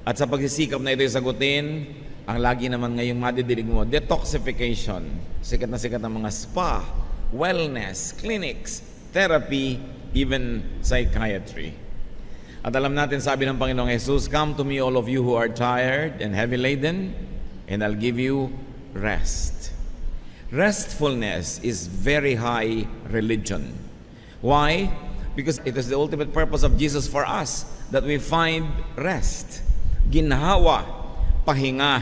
At sa pagsisikap na ito'y sagutin, ang lagi naman ngayong madidinig mo, detoxification. Sikat na sikat ng mga spa, wellness, clinics, therapy, even psychiatry. At alam natin, sabi ng Panginoong Jesus, "Come to me all of you who are tired and heavy laden, and I'll give you rest." Restfulness is very high religion. Why? Because it is the ultimate purpose of Jesus for us, that we find rest. Ginhawa, pahinga,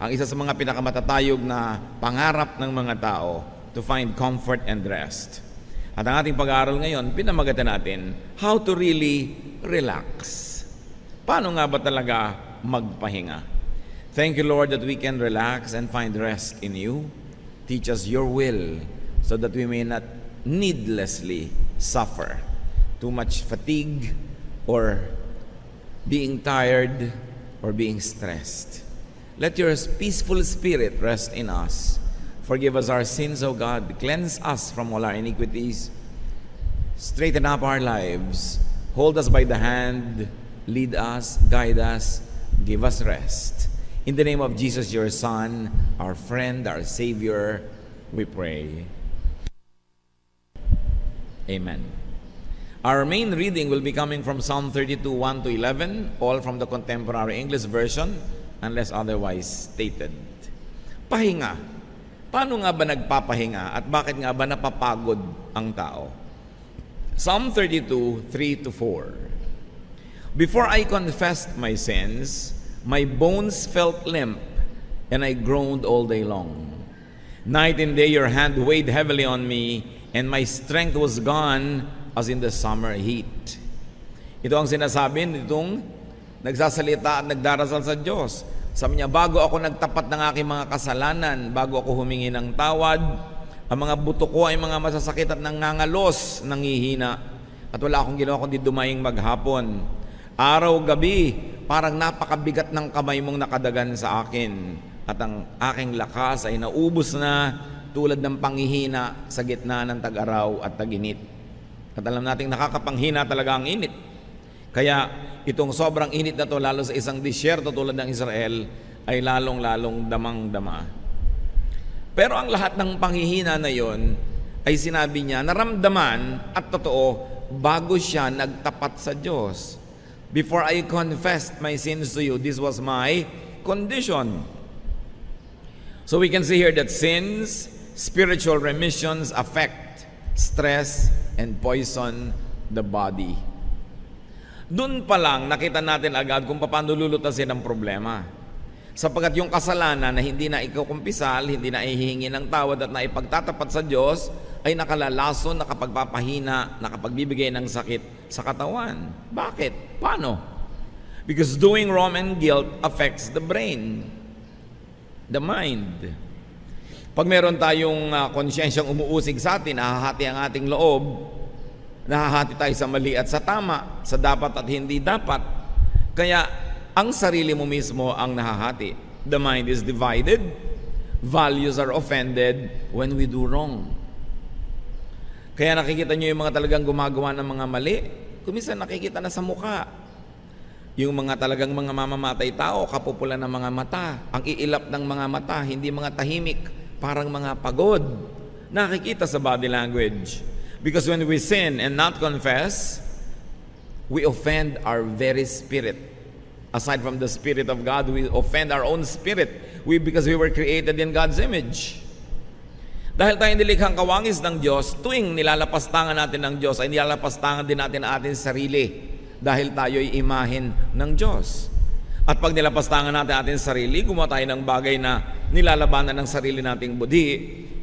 ang isa sa mga pinakamatatayog na pangarap ng mga tao, to find comfort and rest. At ang ating pag-aaral ngayon, pinamagatan natin, how to really relax. Paano nga ba talaga magpahinga? Thank you, Lord, that we can relax and find rest in you. Teach us your will so that we may not needlessly suffer too much fatigue or being tired or being stressed. Let your peaceful spirit rest in us. Forgive us our sins, O God. Cleanse us from all our iniquities. Straighten up our lives. Hold us by the hand. Lead us, guide us, give us rest. In the name of Jesus, your Son, our friend, our Savior, we pray. Amen. Our main reading will be coming from Psalm 32, 1 to 11, all from the Contemporary English Version, unless otherwise stated. Pahinga. Paano nga ba nagpapahinga at bakit nga ba napapagod ang tao? Psalm 32, 3 to 4. Before I confessed my sins, my bones felt limp, and I groaned all day long. Night and day your hand weighed heavily on me, and my strength was gone as in the summer heat. Ito ang sinasabi nitong nagsasalita at nagdarasal sa Diyos. Sabi niya, bago ako nagtapat ng aking mga kasalanan, bago ako humingi ng tawad, ang mga buto ko ay mga masasakit at nangangalos, nangihina. At wala akong ginawa kundi dumaying maghapon. Araw-gabi, parang napakabigat ng kamay mong nakadagan sa akin. At ang aking lakas ay naubos na tulad ng panghihina sa gitna ng tag-araw at tag-init. At alam nating nakakapanghina talaga ang init. Kaya itong sobrang init na to, lalo sa isang disyerto tulad ng Israel, ay lalong-lalong damang-dama. Pero ang lahat ng panghihina na yon ay sinabi niya, naramdaman at totoo, bago siya nagtapat sa Diyos. Before I confessed my sins to you, this was my condition. So we can see here that sins, spiritual remissions affect stress and poison the body. Doon pa lang nakita natin agad kung paano lulutasin ang problema. Sapagkat yung kasalanan na hindi na ikukumpisal, hindi na ihihingi ng tawad at na ipagtatapat sa Diyos, ay nakalalason, nakapagpapahina, nakapagbibigay ng sakit sa katawan. Bakit? Paano? Because doing wrong and guilt affects the brain, the mind. Pag meron tayong konsyensyang umuusig sa atin, nahahati ang ating loob, nahahati tayo sa mali at sa tama, sa dapat at hindi dapat. Kaya ang sarili mo mismo ang nahahati. The mind is divided. Values are offended when we do wrong. Kaya nakikita nyo yung mga talagang gumagawa ng mga mali, kuminsan nakikita na sa mukha. Yung mga talagang mga mamamatay tao, kapupulan ng mga mata, ang iilap ng mga mata, hindi mga tahimik, parang mga pagod. Nakikita sa body language. Because when we sin and not confess, we offend our very spirit. Aside from the Spirit of God, we offend our own spirit. Because we were created in God's image. Dahil tayo nilikhang kawangis ng Diyos, tuwing nilalapastangan natin ng Diyos, ay nilalapastangan din natin ang ating sarili. Dahil tayo'y imahin ng Diyos. At pag nilapastangan natin ating sarili, gumawa tayo ng bagay na nilalabanan ng sarili nating budi,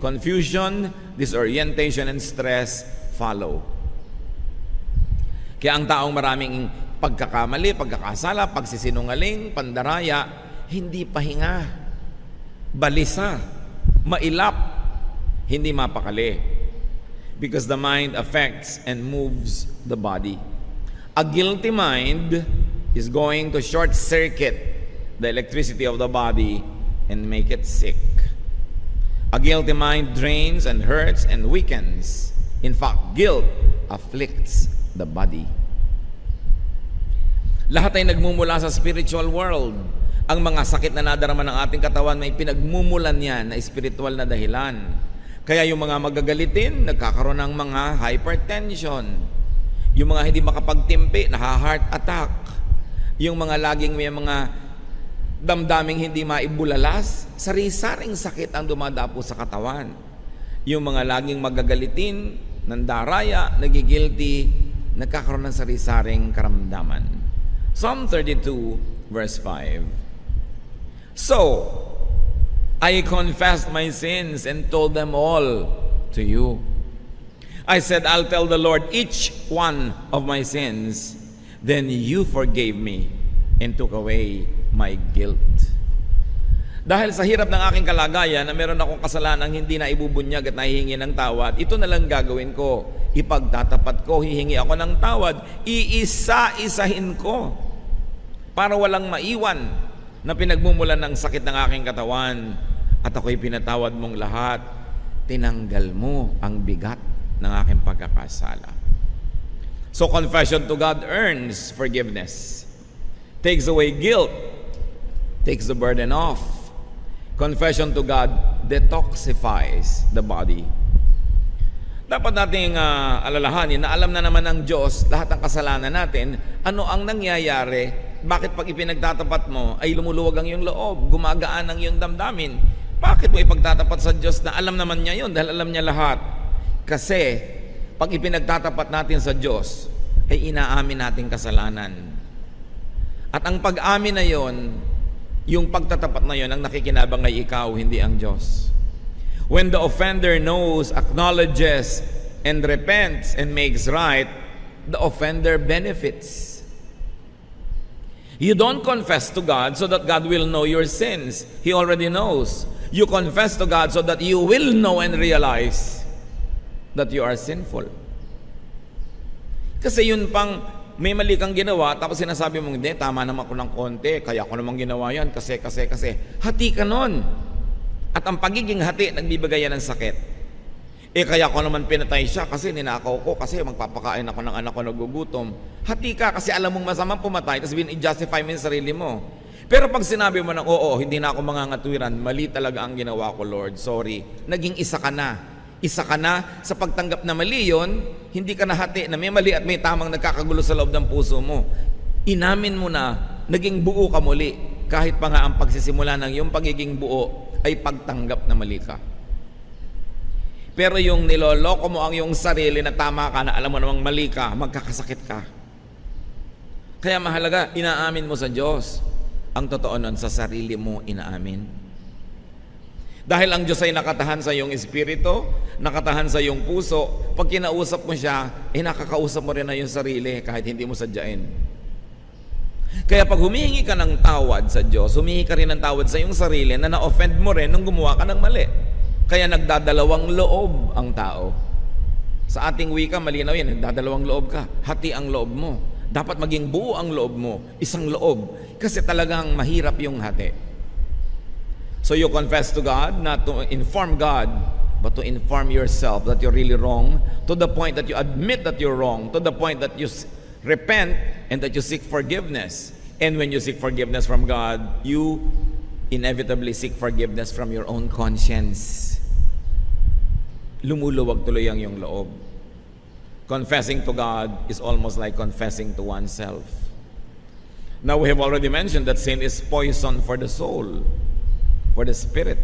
confusion, disorientation, and stress follow. Kaya ang taong maraming pagkakamali, pagkakasala, pagsisinungaling, pandaraya, hindi pahinga, balisa, mailap, hindi mapakali. Because the mind affects and moves the body. A guilty mind is going to short-circuit the electricity of the body and make it sick. A guilty mind drains and hurts and weakens. In fact, guilt afflicts the body. Lahat ay nagmumula sa spiritual world. Ang mga sakit na nadarama ng ating katawan, may pinagmumulan yan na spiritual na dahilan. Kaya yung mga magagalitin, nagkakaroon ng mga hypertension. Yung mga hindi makapagtimpi, naha-heart attack. Yung mga laging may mga damdaming hindi maibulalas, sari-saring sakit ang dumadapo sa katawan. Yung mga laging magagalitin, nandaraya, nagigilty, nagkakaroon ng sari-saring karamdaman. Psalm 32 verse 5. So, I confessed my sins and told them all to you. I said, I'll tell the Lord each one of my sins. Then you forgave me and took away my guilt. Dahil sa hirap ng aking kalagayan na meron akong kasalanang hindi na ibubunyag at nahihingi ng tawad, ito na lang gagawin ko. Ipagtatapat ko, hihingi ako ng tawad, iisa-isahin ko para walang maiwan na pinagmumulan ng sakit ng aking katawan, at ako'y pinatawad mong lahat. Tinanggal mo ang bigat ng aking pagkakasala. So confession to God earns forgiveness, takes away guilt, takes the burden off. Confession to God detoxifies the body. Dapat nating alalahanin na alam na naman ng Diyos lahat ng kasalanan natin. Ano ang nangyayari? Bakit pag ipinagtatapat mo ay lumuluwag ang iyong loob, gumagaan ang iyong damdamin? Bakit mo ipagtatapat sa Diyos na alam naman niya yun dahil alam niya lahat? Kasi pag ipinagtatapat natin sa Diyos ay inaamin natin kasalanan. At ang pag-amin na yon, yung pagtatapat na yon, ang nakikinabang ay ikaw, hindi ang Diyos. When the offender knows, acknowledges, and repents and makes right, the offender benefits. You don't confess to God so that God will know your sins. He already knows. You confess to God so that you will know and realize that you are sinful. Kasi yun pang may mali kang ginawa, tapos sinasabi mong, hindi, tama naman ako ng konti, kaya ako namang ginawa yan, kasi. Hati ka nun. At ang pagiging hati, nagbibigay yan ng sakit. Kaya ko naman pinatay siya kasi ninakaw ko, kasi magpapakain ako ng anak ko nagugutom. Hati ka kasi alam mong masamang pumatay, tapos i-justify mo yung sarili mo. Pero pag sinabi mo ng, oo, hindi na ako mangangatwiran, mali talaga ang ginawa ko, Lord, sorry. Naging isa ka na. Isa ka na sa pagtanggap na mali yon, hindi ka na hati na may mali at may tamang nagkakagulo sa loob ng puso mo. Inamin mo na, naging buo ka muli, kahit pa nga ang pagsisimula ng iyong pagiging buo ay pagtanggap na mali ka. Pero yung niloloko mo ang iyong sarili na tama ka, na alam mo namang mali ka, magkakasakit ka. Kaya mahalaga, inaamin mo sa Diyos. Ang totoo nun, sa sarili mo inaamin. Dahil ang Diyos ay nakatahan sa iyong espiritu, nakatahan sa iyong puso, pag kinausap mo siya, nakakausap mo rin na iyong sarili kahit hindi mo sadyain. Kaya pag humihingi ka ng tawad sa Diyos, humihingi ka rin ng tawad sa iyong sarili na na-offend mo rin nung gumawa ka ng mali. Kaya nagdadalawang loob ang tao. Sa ating wika, malinaw yan, nagdadalawang loob ka. Hati ang loob mo. Dapat maging buo ang loob mo, isang loob. Kasi talagang mahirap yung hati. So you confess to God, not to inform God, but to inform yourself that you're really wrong, to the point that you admit that you're wrong, to the point that you repent and that you seek forgiveness. And when you seek forgiveness from God, you inevitably seek forgiveness from your own conscience. Lumuluwag tuloy ang iyong loob. Confessing to God is almost like confessing to oneself. Now we have already mentioned that sin is poison for the soul, for the spirit.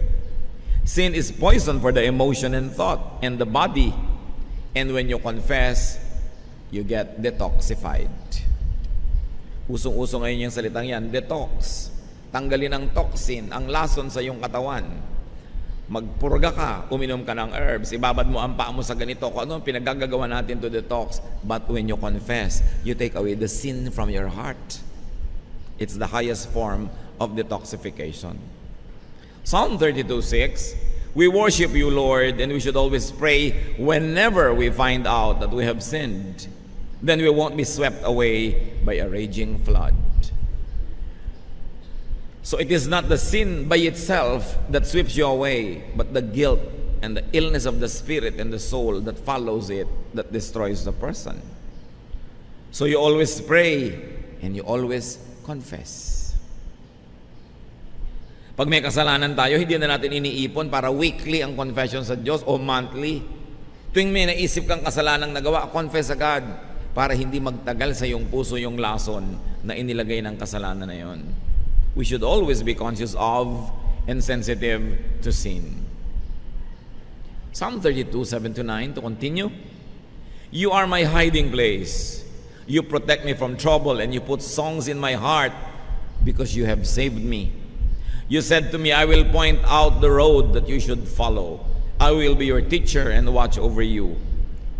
Sin is poison for the emotion and thought and the body. And when you confess, you get detoxified. Usong-usong ngayon yung salitang yan, detox. Tanggalin ang toxin, ang lason sa iyong katawan. Magpurga ka, uminom ka ng herbs, ibabad mo ang paa mo sa ganito, kung ano ang pinagagagawa natin to detox. But when you confess, you take away the sin from your heart. It's the highest form of detoxification. Psalm 32:6, we worship you, Lord, and we should always pray whenever we find out that we have sinned. Then we won't be swept away by a raging flood. So it is not the sin by itself that sweeps you away, but the guilt and the illness of the spirit and the soul that follows it that destroys the person. So you always pray and you always confess. Pag may kasalanan tayo, hindi na natin iniipon para weekly ang confession sa Diyos o monthly. Tuwing may naisip kang kasalanang nagawa, confess agad para hindi magtagal sa iyong puso yung lason na inilagay ng kasalanan na yon. We should always be conscious of and sensitive to sin. Psalm 32, 7-9, to continue. You are my hiding place. You protect me from trouble, and you put songs in my heart because you have saved me. You said to me, I will point out the road that you should follow. I will be your teacher and watch over you.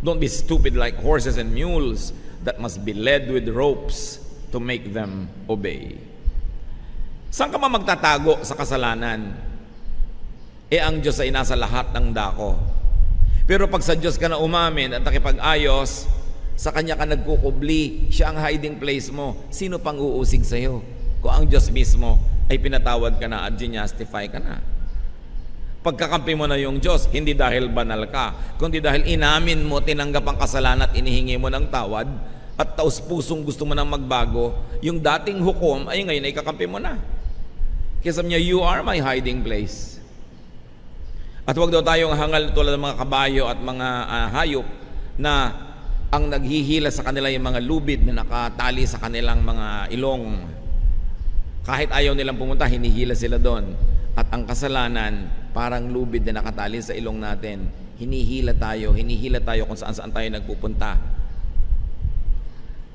Don't be stupid like horses and mules that must be led with ropes to make them obey. Saan ka magtatago sa kasalanan? Ang Diyos ay nasa lahat ng dako. Pero pag sa Diyos ka na umamin at nakipag-ayos, sa Kanya ka nagkukubli, siya ang hiding place mo, sino pang uusig sa'yo? Kung ang Diyos mismo ay pinatawad ka na at ginastify ka na. Pagkakampi mo na yung Diyos, hindi dahil banal ka, kundi dahil inamin mo, tinanggap ang kasalanan at inihingi mo ng tawad, at taus-pusong gusto mo nang magbago, yung dating hukom ay ngayon ay kakampi mo na. Kaya sabi niya, you are my hiding place. At huwag daw tayong hangal tulad ng mga kabayo at mga hayop na ang naghihila sa kanila yung mga lubid na nakatali sa kanilang mga ilong. Kahit ayaw nilang pumunta, hinihila sila doon. At ang kasalanan, parang lubid na nakatali sa ilong natin. Hinihila tayo kung saan-saan tayo nagpupunta.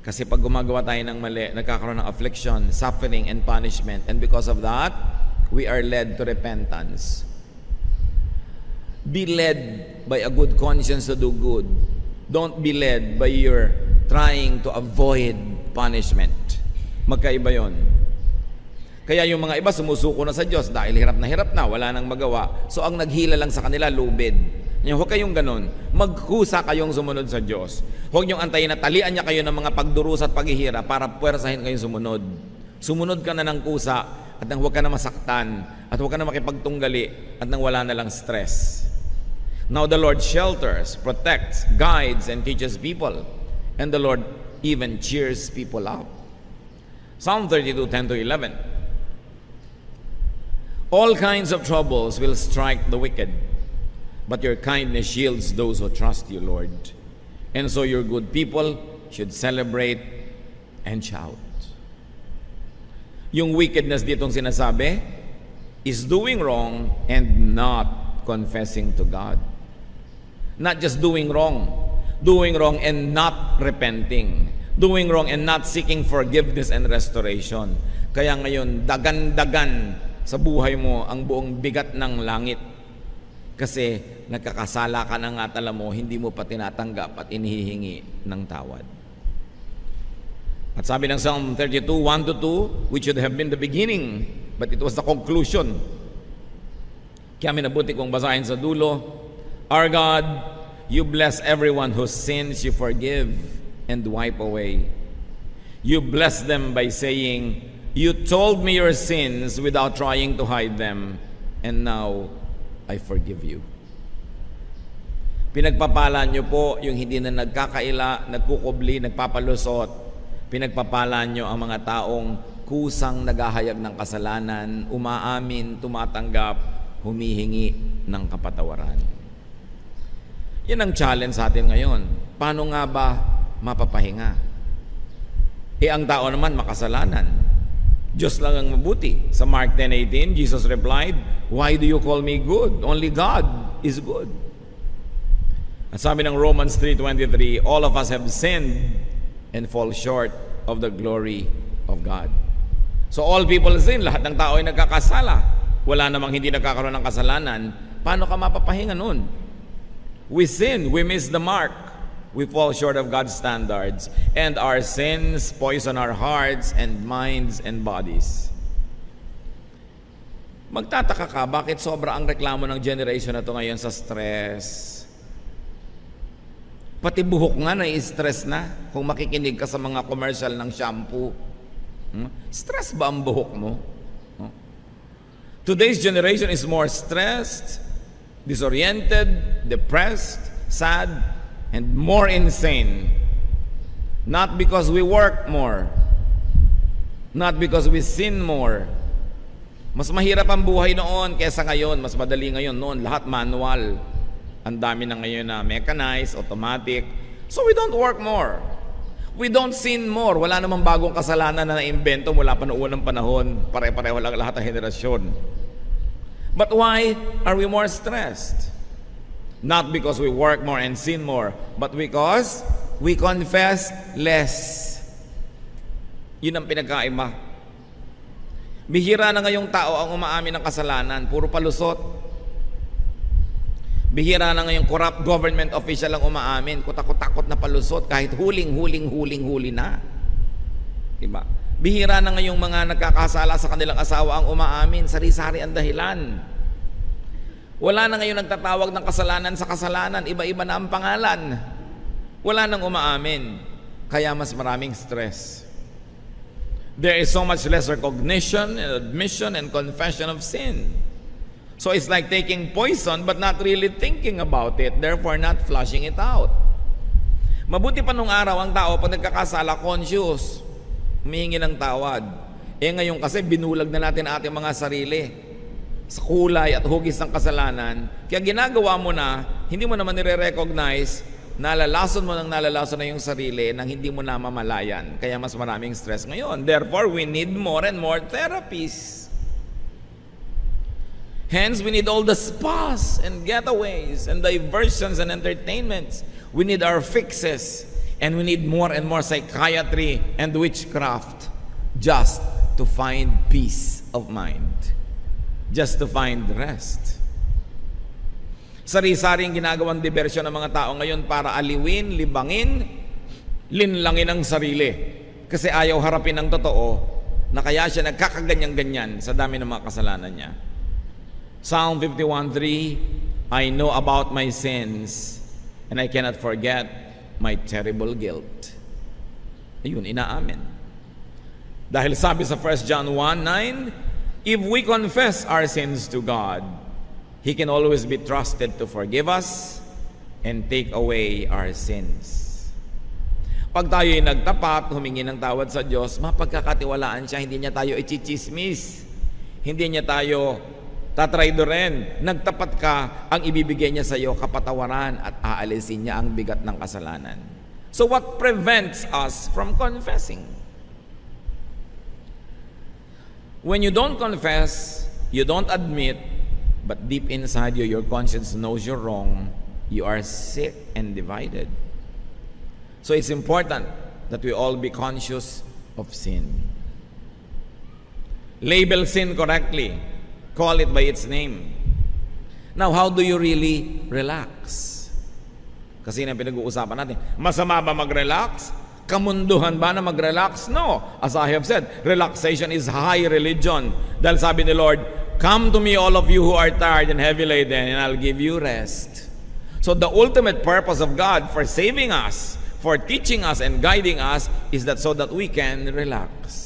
Kasi pag gumagawa tayo ng mali, nagkakaroon ng affliction, suffering, and punishment. And because of that, we are led to repentance. Be led by a good conscience to do good. Don't be led by your trying to avoid punishment. Magkaiba yon. Kaya yung mga iba sumusuko na sa Diyos dahil hirap na, wala nang magawa. So ang naghila lang sa kanila, lubid. Huwag kayong ganun. Magkusa kayong sumunod sa Diyos. Huwag niyong antayin na talian niya kayo ng mga pagdurusa at paghihirap para puwersahin kayong sumunod. Sumunod ka na ng kusa at nang huwag ka na masaktan at huwag ka na makipagtunggali at nang wala na lang stress. Now the Lord shelters, protects, guides, and teaches people. And the Lord even cheers people up. Psalm 32, 10-11. All kinds of troubles will strike the wicked, but your kindness shields those who trust you, Lord. And so your good people should celebrate and shout. Yung wickedness ditong sinasabi is doing wrong and not confessing to God. Not just doing wrong and not repenting. Doing wrong and not seeking forgiveness and restoration. Kaya ngayon, dagan-dagan sa buhay mo ang buong bigat ng langit. Kasi nagkakasala ka na nga, alam mo, hindi mo pa tinatanggap at inihihingi ng tawad. At sabi ng Psalm 32, 1-2, which should have been the beginning, but it was the conclusion. Kaya minabuti kong basahin sa dulo, Our God, you bless everyone whose sins you forgive and wipe away. You bless them by saying, you told me your sins without trying to hide them, and now I forgive you. Pinagpapala nyo po yung hindi na nagkakaila, nagkukubli, nagpapalusot. Pinagpapala nyo ang mga taong kusang naghahayag ng kasalanan, umaamin, tumatanggap, humihingi ng kapatawaran. Yan ang challenge sa atin ngayon. Paano nga ba mapapahinga? Ang tao naman makasalanan. Diyos lang ang mabuti. Sa Mark 10:18, Jesus replied, why do you call me good? Only God is good. At sabi ng Romans 3:23, all of us have sinned and fall short of the glory of God. So all people sin, lahat ng tao ay nagkakasala. Wala namang hindi nagkakaroon ng kasalanan. Paano ka mapapahinga nun? We sin, we miss the mark. We fall short of God's standards, and our sins poison our hearts and minds and bodies. Magtataka ka, bakit sobra ang reklamo ng generation na to ngayon sa stress? Pati buhok nga na-stress na kung makikinig ka sa mga commercial ng shampoo. Stress ba ang buhok mo? Today's generation is more stressed, disoriented, depressed, sad, and more insane. Not because we work more, Not because we sin more. Mas mahirap ang buhay noon kaysa ngayon. Mas madali ngayon. Noon, lahat manual. Ang dami na ngayon na mechanized, automatic. So we don't work more. We don't sin more. Wala namang bagong kasalanan na naimbento mula pa noong unang panahon. Pare-pareho lang lahat ng henerasyon. But why are we more stressed? Not because we work more and sin more, but because we confess less. Yun ang pinagkaiba. Bihira na ngayong tao ang umaamin ng kasalanan, puro palusot. Bihira na ngayong corrupt government official ang umaamin, kutakot-takot na palusot kahit huli na. Diba? Bihira na ngayong mga nagkakasala sa kanilang asawa ang umaamin, sari-sari ang dahilan. Wala na ngayon nagtatawag ng kasalanan sa kasalanan, iba-iba na ang pangalan. Wala nang umaamin, kaya mas maraming stress. There is so much less recognition and admission and confession of sin. So it's like taking poison but not really thinking about it, therefore not flushing it out. Mabuti pa nung araw ang tao pag nagkakasala, conscious, humihingi ng tawad. Ngayon kasi binulag na natin ating mga sarili sa kulay at hugis ng kasalanan. Kaya ginagawa mo na, hindi mo naman nire-recognize, nalalason mo na yung sarili nang hindi mo na mamalayan. Kaya mas maraming stress ngayon. Therefore, we need more and more therapies. Hence, we need all the spas and getaways and diversions and entertainments. We need our fixes. And we need more and more psychiatry and witchcraft just to find peace of mind. Just to find rest. Sari-saring ginagawang diversyon ng mga tao ngayon para aliwin, libangin, linlangin ang sarili. Kasi ayaw harapin ang totoo na kaya siya nagkakaganyan-ganyan sa dami ng mga kasalanan niya. Psalm 51:3, I know about my sins and I cannot forget my terrible guilt. Ayun, inaamin. Dahil sabi sa 1 John 1:9, if we confess our sins to God, He can always be trusted to forgive us and take away our sins. Pag tayo'y nagtapat, humingi ng tawad sa Diyos, mapagkakatiwalaan siya, hindi niya tayo ichismis, hindi niya tayo tatraidoren. Nagtapat ka, ang ibibigay niya sa iyo kapatawaran at aalisin niya ang bigat ng kasalanan. So what prevents us from confessing? When you don't confess, you don't admit, but deep inside you, your conscience knows you're wrong, you are sick and divided. So it's important that we all be conscious of sin. Label sin correctly. Call it by its name. Now, how do you really relax? Kasi na pinag-uusapan natin, masama ba mag-relax? Kamunduhan ba na mag-relax? No. As I have said, relaxation is high religion. Dahil sabi ni Lord, come to me all of you who are tired and heavy laden, and I'll give you rest. So the ultimate purpose of God for saving us, for teaching us and guiding us, is that so that we can relax.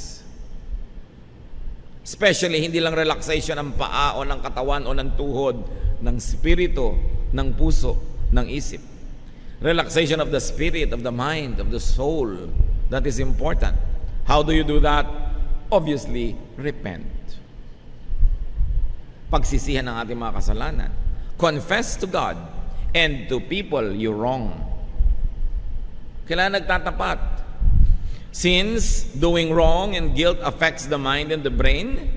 Especially, hindi lang relaxation ng paa o ng katawan o ng tuhod, ng spirito, ng puso, ng isip. Relaxation of the spirit, of the mind, of the soul. That is important. How do you do that? Obviously, repent. Pagsisihan ng ating mga kasalanan. Confess to God and to people you wrong. Kailangan nagtatapat. Since doing wrong and guilt affects the mind and the brain,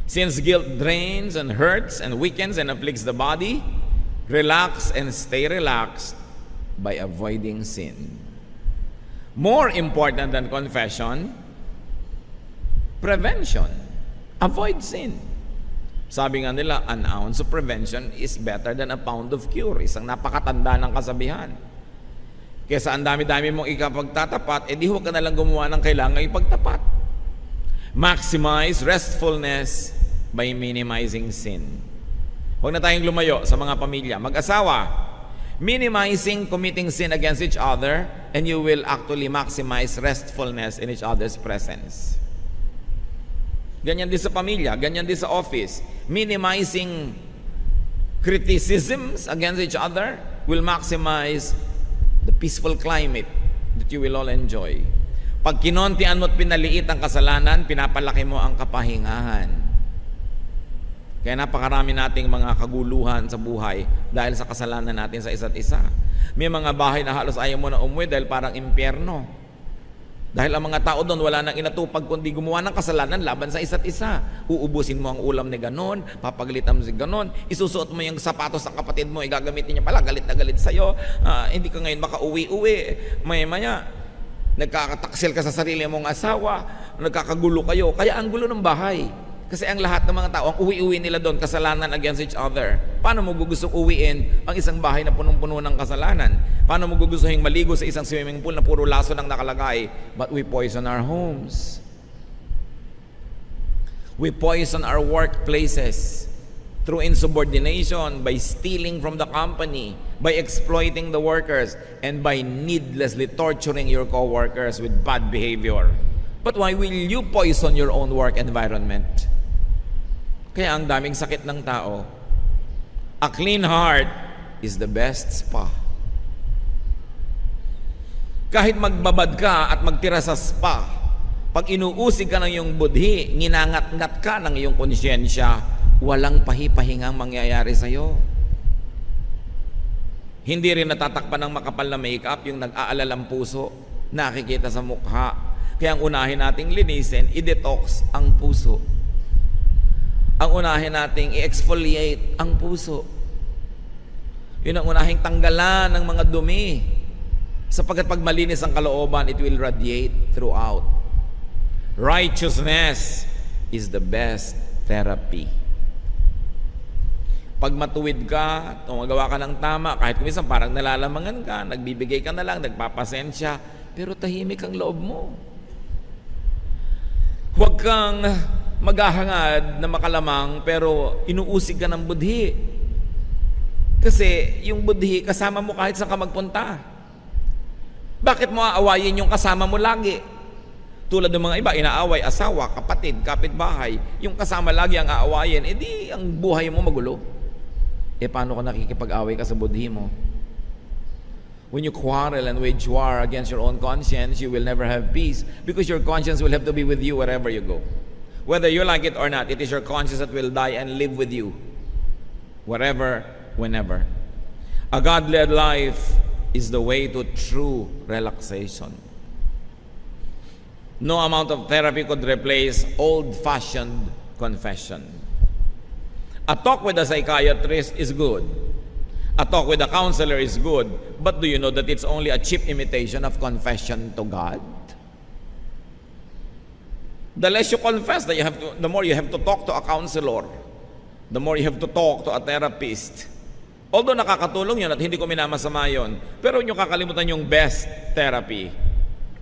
since guilt drains and hurts and weakens and afflicts the body, relax and stay relaxed by avoiding sin. More important than confession, prevention. Avoid sin. Sabi nga nila, an ounce of prevention is better than a pound of cure. Isang napakatanda ng kasabihan. Kesa ang dami-dami mong ikapagtatapat, di huwag ka nalang gumawa ng kailangan ipagtapat. Maximize restfulness by minimizing sin. Huwag na tayong lumayo sa mga pamilya. Mag-asawa, minimizing committing sin against each other, and you will actually maximize restfulness in each other's presence. Ganyan din sa pamilya, ganyan din sa office. Minimizing criticisms against each other will maximize the peaceful climate that you will all enjoy. Pag kinontian mo at pinaliit ang kasalanan, pinapalaki mo ang kapahingahan. Kaya napakarami nating mga kaguluhan sa buhay dahil sa kasalanan natin sa isa't isa. May mga bahay na halos ayaw mo na umuwi dahil parang impyerno. Dahil ang mga tao doon wala nang inatupag kundi gumawa ng kasalanan laban sa isa't isa. Uubusin mo ang ulam ni ganon, papagalitan mo si ganon, isusuot mo yung sapatos ng kapatid mo, igagamitin niya pala, galit na galit sa'yo, hindi ka ngayon makauwi-uwi, maya-maya, nagkakataksil ka sa sarili mong asawa, nagkakagulo kayo, kaya ang gulo ng bahay. Kasi ang lahat ng mga tao, ang uwi-uwi nila doon, kasalanan against each other. Paano mo gustong uwiin ang isang bahay na punong-puno ng kasalanan? Paano mo gustuhin maligo sa isang swimming pool na puro laso nang nakalagay? But we poison our homes. We poison our workplaces through insubordination, by stealing from the company, by exploiting the workers, and by needlessly torturing your co-workers with bad behavior. But why will you poison your own work environment? Kaya ang daming sakit ng tao. A clean heart is the best spa. Kahit magbabad ka at magtira sa spa, pag inuusig ka ng iyong budhi, nginangat-ngat ka ng iyong konsyensya, walang pahipahingang mangyayari sa iyo. Hindi rin natatakpan ng makapal na makeup yung nag-aalalang puso, nakikita sa mukha. Kaya ang unahin nating linisin, i-detox ang puso. Ang unahin nating i-exfoliate ang puso. Yun ang unahing tanggalan ng mga dumi. Sapagkat pag malinis ang kalooban, it will radiate throughout. Righteousness is the best therapy. Pag matuwid ka, tumagawa ka ng tama, kahit minsan parang nalalamangan ka, nagbibigay ka na lang, nagpapasensya, pero tahimik ang loob mo. Huwag kang maghahangad na makalamang pero inuusig ka ng budhi. Kasi yung budhi kasama mo kahit saan ka magpunta. Bakit mo aawayin yung kasama mo lagi? Tulad ng mga iba, inaaway asawa, kapatid, kapitbahay. Yung kasama lagi ang aawayin, edi ang buhay mo magulo. Paano ka nakikipag-away ka sa budhi mo? When you quarrel and wage war against your own conscience, you will never have peace because your conscience will have to be with you wherever you go. Whether you like it or not, it is your conscience that will die and live with you wherever, whenever. A God-led life is the way to true relaxation. No amount of therapy could replace old-fashioned confession. A talk with a psychiatrist is good. A talk with a counselor is good, but do you know that it's only a cheap imitation of confession to God? The less you confess, the more you have to talk to a counselor. The more you have to talk to a therapist. Although nakakatulong yun at hindi ko minamasama yun, pero yung kakalimutan yung best therapy,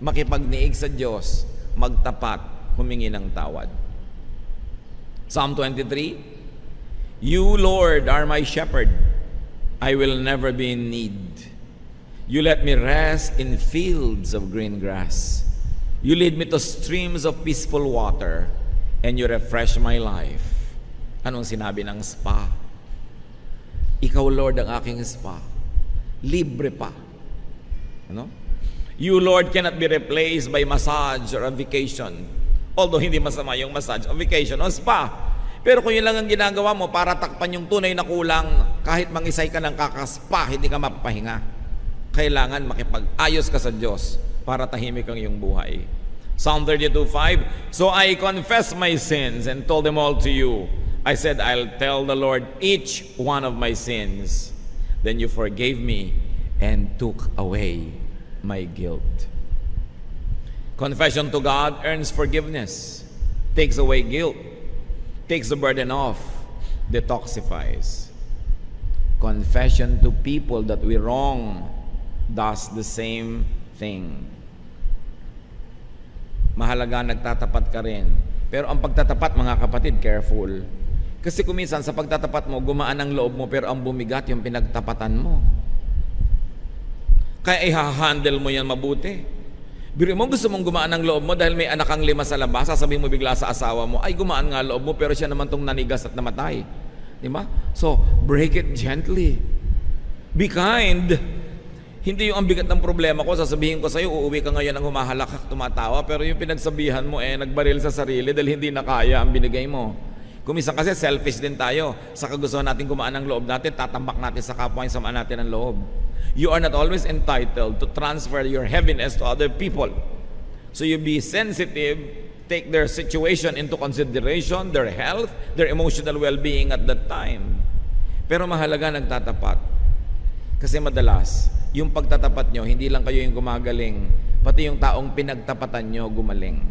makipagniig sa Diyos, magtapat, humingi ng tawad. Psalm 23, You, Lord, are my shepherd. I will never be in need. You let me rest in fields of green grass. You lead me to streams of peaceful water, and you refresh my life. Anong sinabi ng spa? Ikaw, Lord, ang aking spa. Libre pa. Ano? You, Lord, cannot be replaced by massage or a vacation. Although hindi masama yung massage o vacation o spa. Pero kung yun lang ang ginagawa mo para takpan yung tunay na kulang, kahit mangisay ka ng kakaspa, hindi ka mapapahinga. Kailangan makipag-ayos ka sa Diyos para tahimik ang iyong buhay. Psalm 32:5, So I confess my sins and told them all to you. I said, I'll tell the Lord each one of my sins. Then you forgave me and took away my guilt. Confession to God earns forgiveness, takes away guilt, takes the burden off, detoxifies. Confession to people that we wrong does the same thing. Mahalaga nagtatapat ka rin. Pero ang pagtatapat, mga kapatid, careful. Kasi kuminsan sa pagtatapat mo, gumaan ang loob mo pero ang bumigat yung pinagtapatan mo. Kaya ihahandle mo yan mabuti. Biro mo, gusto mong gumaan ang loob mo dahil may anak kang 5 sa labas, sasabihin mo bigla sa asawa mo, ay gumaan nga loob mo pero siya naman tong nanigas at namatay. Di ba? So, break it gently. Be kind. Hindi yung ang bigat ng problema ko, sasabihin ko sa'yo, uuwi ka ngayon ng humahalakak, tumatawa, pero yung pinagsabihan mo, nagbaril sa sarili dahil hindi na kaya ang binigay mo. Kuminsan kasi selfish din tayo. Sa kagustuhan natin gumaan ng loob natin, tatambak natin sa kapwa yung samaan natin ng loob. You are not always entitled to transfer your heaviness to other people. So you be sensitive, take their situation into consideration, their health, their emotional well-being at that time. Pero mahalaga nagtatapat. Kasi madalas, yung pagtatapat nyo, hindi lang kayo yung gumagaling, pati yung taong pinagtapatan nyo gumaling.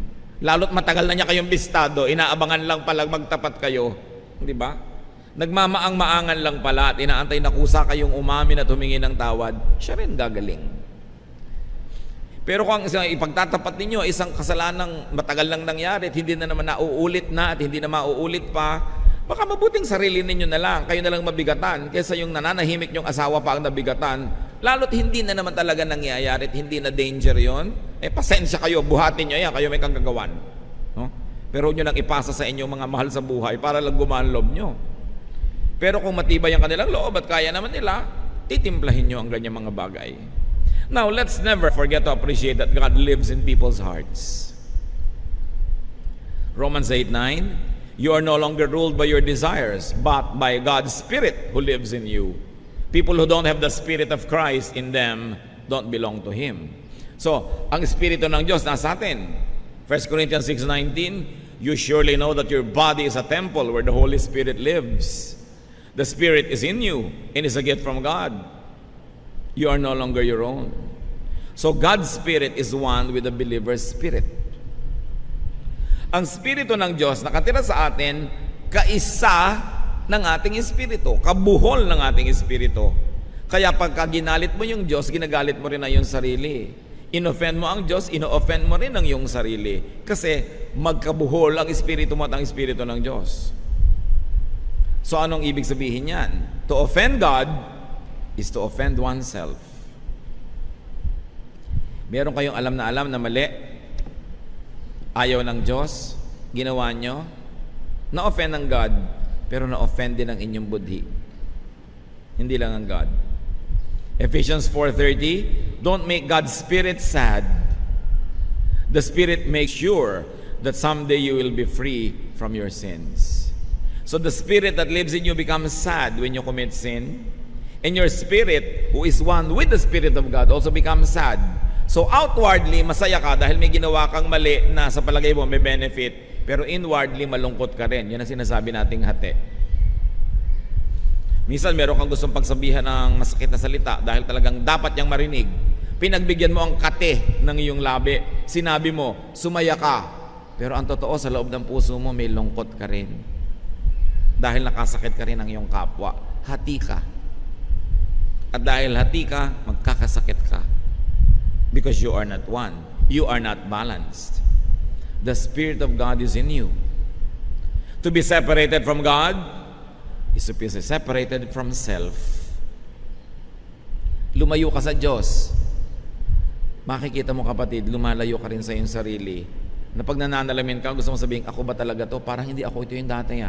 Lalo't matagal na niya kayong bistado, inaabangan lang palang magtapat kayo. Di ba? Nagmamaang-maangan lang pala at inaantay na kusa kayong umamin at humingi ng tawad, siya rin gagaling. Pero kung ipagtatapat ninyo, isang kasalanang matagal lang nangyari at hindi na naman nauulit na at hindi na mauulit pa, baka mabuting sarili ninyo na lang, kayo na lang mabigatan, kaysa yung nananahimik yung asawa pa ang nabigatan, lalo't hindi na naman talaga nangyayari at hindi na danger yon, pasensya kayo, buhatin nyo yan, kayo may kagagawan. No? Pero nyo lang ipasa sa inyong mga mahal sa buhay para lang gumaan loob nyo. Pero kung matibay ang kanilang loob at kaya naman nila, titimplahin nyo ang ganyang mga bagay. Now, let's never forget to appreciate that God lives in people's hearts. Romans 8:9, you are no longer ruled by your desires, but by God's Spirit who lives in you. People who don't have the Spirit of Christ in them don't belong to Him. So, ang Espiritu ng Diyos nasa atin. 1 Corinthians 6:19, you surely know that your body is a temple where the Holy Spirit lives. The Spirit is in you and is a gift from God. You are no longer your own. So God's Spirit is one with the believer's spirit. Ang Espiritu ng Diyos nakatira sa atin, kaisa ng ating espiritu, kabuhol ng ating espiritu. Kaya pagka ginalit mo yung Diyos, ginagalit mo rin ang iyong sarili. In-offend mo ang Diyos, ino-offend mo rin ang iyong sarili. Kasi magkabuhol ang espiritu mo at ang espiritu ng Diyos. So anong ibig sabihin yan? To offend God is to offend oneself. Meron kayong alam na mali, ayaw ng Diyos, ginawa nyo, na-offend ng God, pero na-offend din ang inyong budhi. Hindi lang ang God. Ephesians 4:30, don't make God's Spirit sad. The Spirit makes sure that someday you will be free from your sins. So the Spirit that lives in you becomes sad when you commit sin. And your spirit, who is one with the Spirit of God, also becomes sad. So outwardly, masaya ka dahil may ginawa kang mali na sa palagay mo may benefit. Pero inwardly, malungkot ka rin. Yan ang sinasabi nating hati. Minsan, meron kang gustong pagsabihan ng masakit na salita dahil talagang dapat niyang marinig. Pinagbigyan mo ang kate ng iyong labi. Sinabi mo, sumaya ka. Pero ang totoo, sa loob ng puso mo, may lungkot ka rin. Dahil nakasakit ka rin ng iyong kapwa. Hati ka. At dahil hati ka, magkakasakit ka. Because you are not one. You are not balanced. The Spirit of God is in you. To be separated from God is to be separated from self. Lumayo ka sa Diyos. Makikita mo kapatid, lumalayo ka rin sa iyong sarili. Na pag nananalamin ka, gusto mo sabihin, ako ba talaga to? Parang hindi ako ito yung dati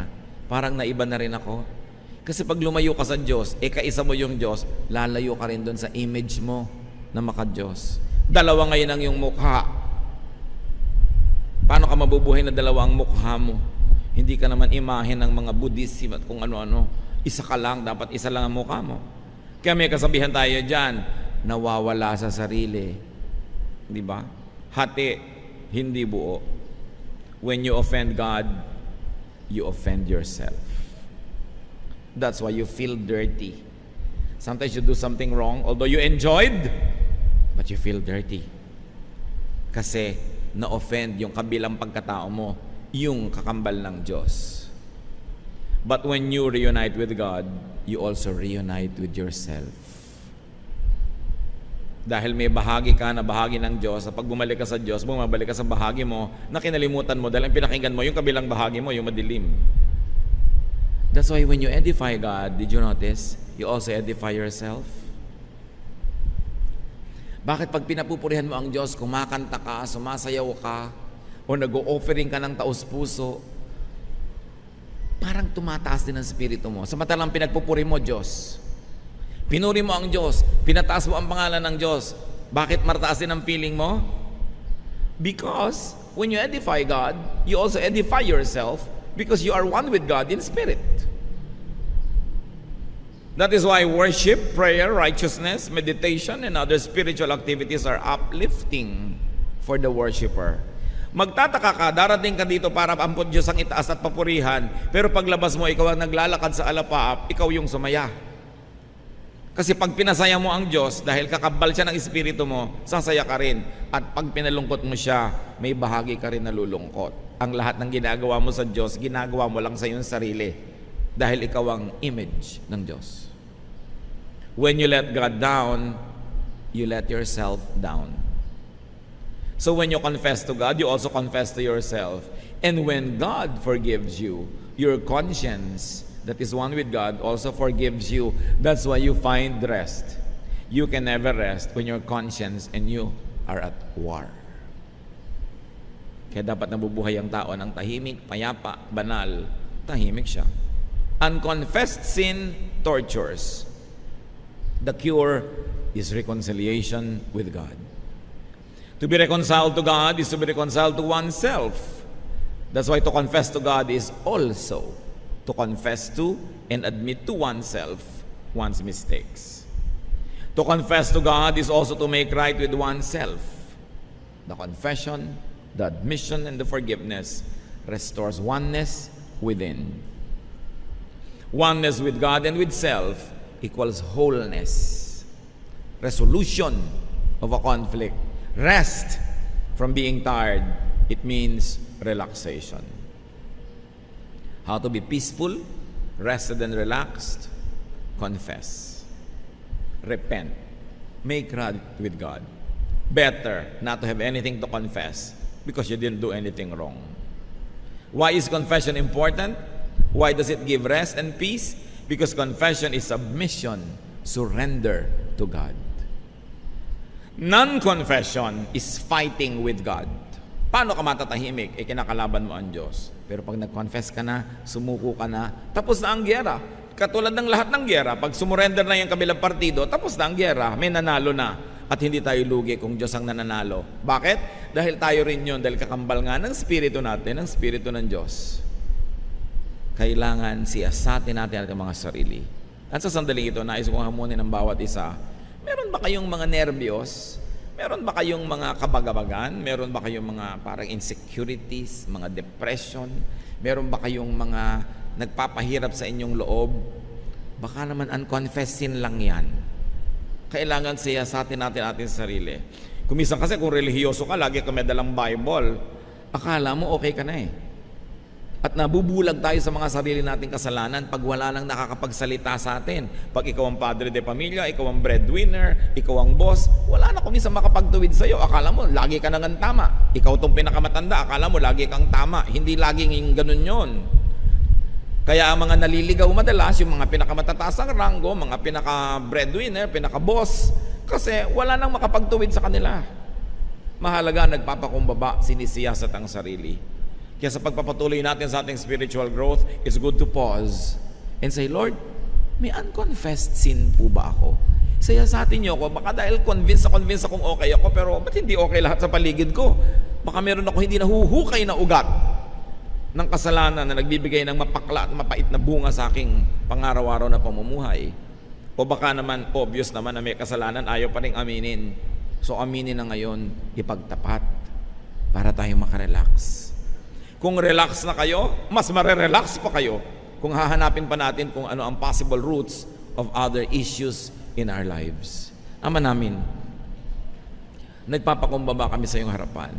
Parang naiba na rin ako. Kasi pag lumayo ka sa Diyos, kaisa mo yung Diyos, lalayo ka rin doon sa image mo na maka-Diyos. Dalawa ngayon ang yung mukha. Paano ka mabubuhay na dalawa ang mukha mo? Hindi ka naman imahe ng mga Buddhism at kung ano-ano. Isa ka lang, dapat isa lang ang mukha mo. Kaya may kasabihan tayo dyan, nawawala sa sarili. Di ba? Hati, hindi buo. When you offend God, you offend yourself. That's why you feel dirty. Sometimes you do something wrong, although you enjoyed, but you feel dirty. Kasi na-offend yung kabilang pagkatao mo, yung kakambal ng Diyos. But when you reunite with God, you also reunite with yourself. Dahil may bahagi ka na bahagi ng Diyos, pag bumalik ka sa Diyos, bumabalik ka sa bahagi mo na kinalimutan mo dahil ang pinakinggan mo yung kabilang bahagi mo, yung madilim. That's why when you edify God, did you notice? You also edify yourself. Bakit pag pinapupurihan mo ang Diyos, kumakanta ka, sumasayaw ka, o nag-o-offering ka ng taos-puso, parang tumataas din ang spirito mo. Samantalang pinagpupuri mo, Diyos. Pinuri mo ang Diyos, pinataas mo ang pangalan ng Diyos. Bakit martaas din ang feeling mo? Because when you edify God, you also edify yourself because you are one with God in spirit. That is why worship, prayer, righteousness, meditation, and other spiritual activities are uplifting for the worshiper. Magtataka ka, darating ka dito para ampun Diyos ang itaas at papurihan, pero paglabas mo, ikaw ang naglalakad sa alapaap, ikaw yung sumaya. Kasi pag pinasaya mo ang Diyos, dahil kakabal siya ng espiritu mo, sasaya ka rin. At pag pinalungkot mo siya, may bahagi ka rin nalulungkot. Ang lahat ng ginagawa mo sa Diyos, ginagawa mo lang sa iyong sarili. Dahil ikaw ang image ng Diyos. When you let God down, you let yourself down. So when you confess to God, you also confess to yourself. And when God forgives you, your conscience that is one with God also forgives you. That's why you find rest. You can never rest when your conscience and you are at war. Kaya dapat nabubuhay ang tao ng tahimik, payapa, banal. Tahimik siya. Unconfessed sin tortures. The cure is reconciliation with God. To be reconciled to God is to be reconciled to oneself. That's why to confess to God is also to confess to and admit to oneself one's mistakes. To confess to God is also to make right with oneself. The confession, the admission, and the forgiveness restores oneness within. Oneness with God and with self equals wholeness. Resolution of a conflict. Rest from being tired. It means relaxation. How to be peaceful, rested and relaxed? Confess. Repent. Make right with God. Better not to have anything to confess because you didn't do anything wrong. Why is confession important? Why does it give rest and peace? Because confession is submission, surrender to God. Non-confession is fighting with God. Paano ka matatahimik? Kinakalaban mo ang Diyos. Pero pag nag-confess ka na, sumuko ka na, tapos na ang gyera. Katulad ng lahat ng gyera, pag sumurrender na yung kabilang partido, tapos na ang gyera, may nanalo na. At hindi tayo lugi kung Diyos ang nananalo. Bakit? Dahil tayo rin yun, dahil kakambal nga ng spirito natin, ng spirito ng Diyos. Kailangan siyasatin natin ating mga sarili. At sa sandaling ito, nais kong hamunin ng bawat isa. Meron ba kayong mga nervyos? Meron ba kayong mga kabagabagan? Meron ba kayong mga parang insecurities, mga depression? Meron ba kayong mga nagpapahirap sa inyong loob? Baka naman unconfessed sin lang yan. Kailangan siyasatin natin ating sarili. Kumisan kasi kung relihiyoso ka, lagi ka may dalang Bible, akala mo okay ka na eh. At nabubulag tayo sa mga sarili nating kasalanan pag wala nang nakakapagsalita sa atin. Pag ikaw ang padre de pamilya, ikaw ang breadwinner, ikaw ang boss, wala na kuminsan makapagtuwid sa'yo. Akala mo, lagi ka nang tama. Ikaw itong pinakamatanda, akala mo, lagi kang tama. Hindi laging ganun yon. Kaya ang mga naliligaw madalas, yung mga pinakamatataas ang ranggo, mga pinaka-breadwinner, pinaka-boss, kasi wala nang makapagtuwid sa kanila. Mahalaga, nagpapakumbaba, sinisiyasat ang sarili. Kaya sa pagpapatuloy natin sa ating spiritual growth, it's good to pause and say, Lord, may unconfessed sin po ba ako? Siyasatin niyo ako, baka dahil convinced akong okay ako, pero ba't hindi okay lahat sa paligid ko? Baka meron ako hindi nahuhukay na ugat ng kasalanan na nagbibigay ng mapakla at mapait na bunga sa aking pangaraw-araw na pamumuhay. O baka naman, obvious naman na may kasalanan, ayaw pa rin aminin. So aminin na ngayon, ipagtapat para tayo makarelax. Kung relax na kayo, mas marerelax pa kayo kung hahanapin pa natin kung ano ang possible roots of other issues in our lives. Ama namin, nagpapakumbaba kami sa iyong harapan.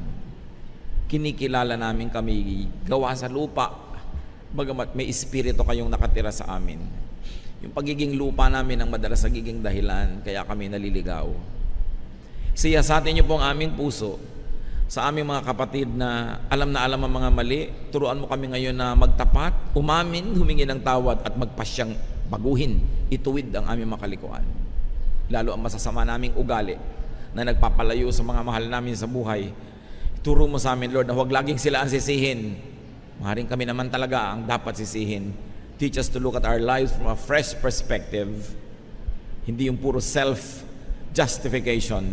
Kinikilala namin kami gawa sa lupa, bagamat may espiritu kayong nakatira sa amin. Yung pagiging lupa namin ang madalas nagiging dahilan, kaya kami naliligaw. Siyasatin niyo po ang aming puso sa aming mga kapatid na alam ang mga mali. Turuan mo kami ngayon na magtapat, umamin, humingi ng tawad at magpasyang baguhin, ituwid ang aming makalikuan. Lalo ang masasama naming ugali na nagpapalayo sa mga mahal namin sa buhay. Turo mo sa amin, Lord, na huwag laging sila ang sisihin. Maaaring kami naman talaga ang dapat sisihin. Teach us to look at our lives from a fresh perspective. Hindi yung puro self-justification,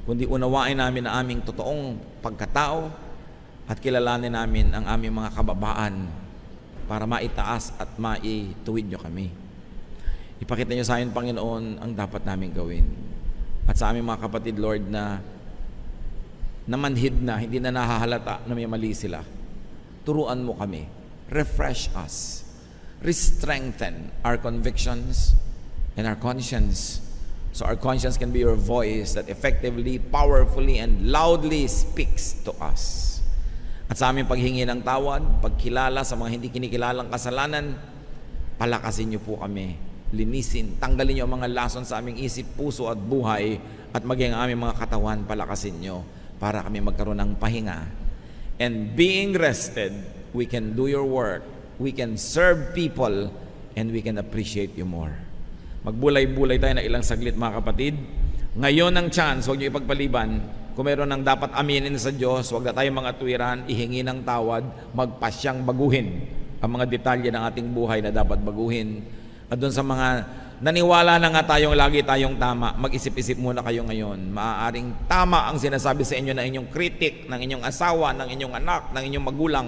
kundi unawain namin ang aming totoong pagkatao at kilalanin namin ang aming mga kababaan para maitaas at maituwid nyo kami. Ipakita nyo sa akin, Panginoon, ang dapat namin gawin. At sa aming mga kapatid, Lord, na namanhid na, hindi na nahahalata na may mali sila. Turuan mo kami. Refresh us. Re-strengthen our convictions and our conscience. So our conscience can be your voice that effectively, powerfully, and loudly speaks to us. At sa aming paghingi ng tawad, pagkilala sa mga hindi kinikilalang kasalanan, palakasin niyo po kami. Linisin, tanggalin niyo ang mga lason sa aming isip, puso at buhay, at maging ang aming mga katawan, palakasin niyo para kami magkaroon ng pahinga. And being rested, we can do your work, we can serve people, and we can appreciate you more. Magbulay-bulay tayo na ilang saglit, mga kapatid. Ngayon ang chance, huwag niyo ipagpaliban. Kung meron ng dapat aminin sa Diyos, huwag na tayong mga tuwiran, ihingi ng tawad, magpasyang baguhin ang mga detalye ng ating buhay na dapat baguhin. At doon sa mga naniwala na nga tayong lagi tayong tama, mag-isip-isip muna kayo ngayon. Maaaring tama ang sinasabi sa inyo ng inyong kritik, ng inyong asawa, ng inyong anak, ng inyong magulang.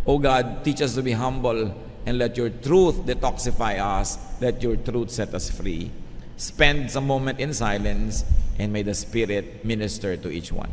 Oh God, teach us to be humble and let your truth detoxify us. Let your truth set us free. Spend some moment in silence and may the Spirit minister to each one.